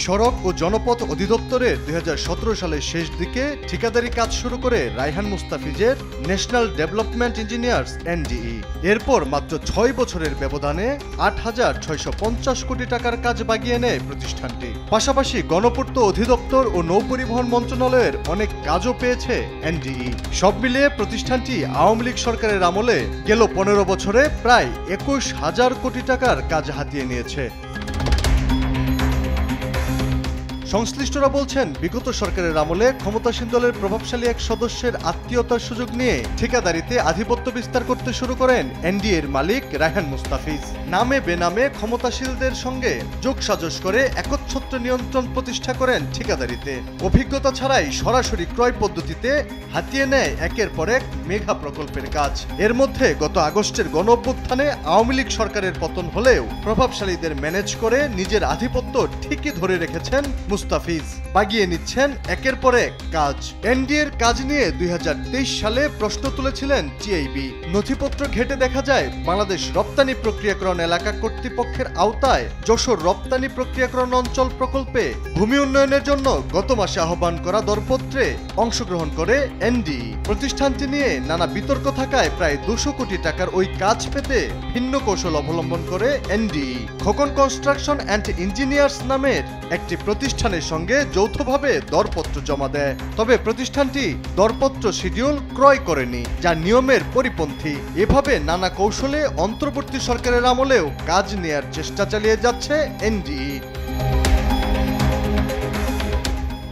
সড়ক ও জনপথ অধিদপ্তরের ২০১৭ সালের শেষ দিকে ঠিকাদারি কাজ শুরু করে রায়হান মুস্তাফিজের ন্যাশনাল ডেভেলপমেন্ট ইঞ্জিনিয়ার্স এনডিই। এরপর মাত্র ৬ বছরের ব্যবধানে ৮,৬৫০ কোটি টাকার কাজ বাগিয়ে নেয় প্রতিষ্ঠানটি। পাশাপাশি গণপূর্ত অধিদপ্তর ও নৌপরিবহন মন্ত্রণালয়ের অনেক কাজও পেয়েছে এনডিই। সব মিলিয়ে প্রতিষ্ঠানটি আওয়ামী লীগ সরকারের আমলে গেল ১৫ বছরে প্রায় ২১,০০০ কোটি টাকার কাজ হাতিয়ে নিয়েছে। সংশ্লিষ্টরা বলছেন, বিগত সরকারের আমলে ক্ষমতাসীন দলের প্রভাবশালী এক সদস্যের আত্মীয়তার সুযোগ নিয়ে ঠিকাদারিতে আধিপত্য বিস্তার করতে শুরু করেন এনডিএর মালিক রায়হান মুস্তাফিজ। নামে বেনামে ক্ষমতাশীলদের সঙ্গে যোগসাজশ করে একচ্ছত্র নিয়ন্ত্রণ প্রতিষ্ঠা করেন ঠিকাদারিতে। অভিজ্ঞতা ছাড়াই সরাসরি ক্রয় পদ্ধতিতে হাতিয়ে নেয় একের পর এক মেগা প্রকল্পের কাজ। এর মধ্যে গত আগস্টের গণঅভ্যুত্থানে আওয়ামী লীগ সরকারের পতন হলেও প্রভাবশালীদের ম্যানেজ করে নিজের আধিপত্য ঠিকই ধরে রেখেছেন মুস্তাফিজ। বাগিয়ে নিচ্ছেন একের পর এক কাজ। এনডিএর কাজ নিয়ে ২০২৩ সালে প্রশ্ন তুলেছিলেন টিআইবি। নথিপত্র ঘেটে দেখা যায়, বাংলাদেশ রপ্তানি প্রক্রিয়াকরণ এলাকা কর্তৃপক্ষের আওতায় যশোর রপ্তানি প্রক্রিয়াকরণ অঞ্চল প্রকল্পে ভূমি উন্নয়নের জন্য গত মাসে আহ্বান করা দরপত্রে অংশগ্রহণ করে এনডিই। প্রতিষ্ঠানটি নিয়ে নানা বিতর্ক থাকায় প্রায় ২০০ কোটি টাকার ওই কাজ পেতে ভিন্ন কৌশল অবলম্বন করে NDE. Khokon construction and engineers নামের একটি প্রতিষ্ঠানের সঙ্গে যৌথভাবে দরপত্র জমা দেয়। তবে প্রতিষ্ঠানটি দরপত্র শিডিউল ক্রয় করেনি, যা নিয়মের পরিপন্থী। এভাবে নানা কৌশলে অন্তর্বর্তী সরকারের আমলেও কাজ নেয়ার চেষ্টা চালিয়ে যাচ্ছে এনডিই।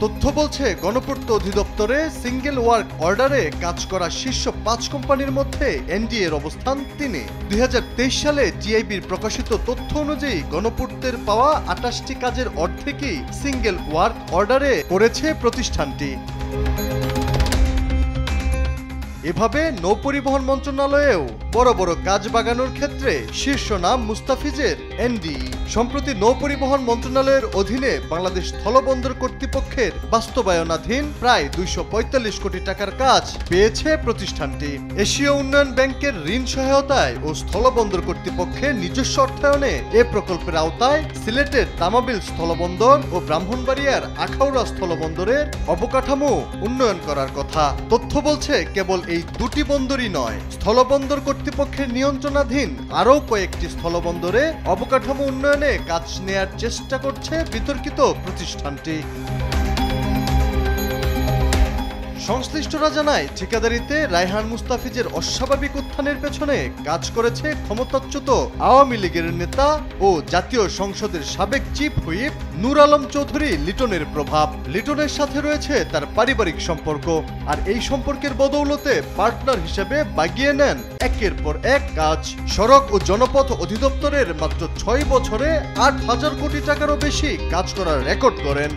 তথ্য বলছে, গণপূর্ত অধিদপ্তরে সিঙ্গেল ওয়ার্ক অর্ডারে কাজ করা শীর্ষ ৫ কোম্পানির মধ্যে এনডিএর অবস্থান ৩-এ। ২০২৩ সালে টিআইবির প্রকাশিত তথ্য অনুযায়ী গণপূর্তের পাওয়া ২৮টি কাজের অর্ধেকই সিঙ্গেল ওয়ার্ক অর্ডারে করেছে প্রতিষ্ঠানটি। এভাবে নৌপরিবহন মন্ত্রণালয়েও বড় বড় কাজ বাগানোর ক্ষেত্রে শীর্ষ নাম মুস্তাফিজের এনডিই। সম্প্রতি নৌপরিবহন মন্ত্রণালয়ের অধীনে বাংলাদেশ স্থলবন্দর কর্তৃপক্ষের বাস্তবায়নাধীন প্রায় ২৪৫ কোটি টাকার কাজ পেয়েছে প্রতিষ্ঠানটি। এশীয় উন্নয়ন ব্যাংকের ঋণ সহায়তায় ও স্থলবন্দর কর্তৃপক্ষের নিজস্ব অর্থায়নে এ প্রকল্পের আওতায় সিলেটের তামাবিল স্থলবন্দর ও ব্রাহ্মণবাড়িয়ার আখাউড়া স্থলবন্দরের অবকাঠামো উন্নয়ন করার কথা। তথ্য বলছে, কেবল এই দুটি বন্দরই নয়, স্থলবন্দর কর্তৃপক্ষের নিয়ন্ত্রণাধীন আরও কয়েকটি স্থলবন্দরে অবকাঠামো উন্নয়নে কাজ নেয়ার চেষ্টা করছে বিতর্কিত প্রতিষ্ঠানটি। সংশ্লিষ্টরা জানায়, ঠিকাদারিতে রায়হান মুস্তাফিজের অস্বাভাবিক উত্থানের পেছনে কাজ করেছে ক্ষমতাচ্যুত আওয়ামী লীগের নেতা ও জাতীয় সংসদের সাবেক চিফ হুইপ নূর আলম চৌধুরী লিটনের প্রভাব। লিটনের সাথে রয়েছে তার পারিবারিক সম্পর্ক, আর এই সম্পর্কের বদৌলতে পার্টনার হিসেবে বাগিয়ে নেন একের পর এক কাজ। সড়ক ও জনপথ অধিদপ্তরের মাত্র ৬ বছরে ৮,০০০ কোটি টাকারও বেশি কাজ করার রেকর্ড করেন।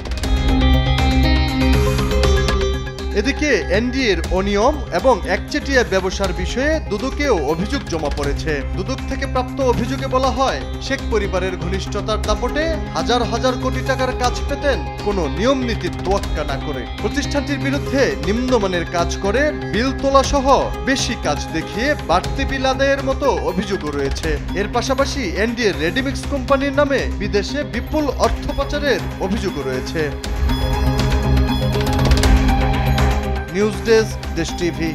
এদিকে এনডিএর অনিয়ম এবং একচেটিয়া ব্যবসার বিষয়ে দুদকেও অভিযোগ জমা পড়েছে। দুদক থেকে প্রাপ্ত অভিযোগে বলা হয়, শেখ পরিবারের ঘনিষ্ঠতার দাপটে হাজার হাজার কোটি টাকার কাজ পেতেন কোনো নিয়ম নীতির তোয়াক্কা না করে। প্রতিষ্ঠানটির বিরুদ্ধে নিম্নমানের কাজ করে বিল তোলা সহ বেশি কাজ দেখিয়ে বাড়তি বিল আদায়ের মতো অভিযোগও রয়েছে। এর পাশাপাশি এনডিএর রেডিমিক্স কোম্পানির নামে বিদেশে বিপুল অর্থ পাচারের অভিযোগও রয়েছে। নিউজ ডেস্ক, দেশ টিভি।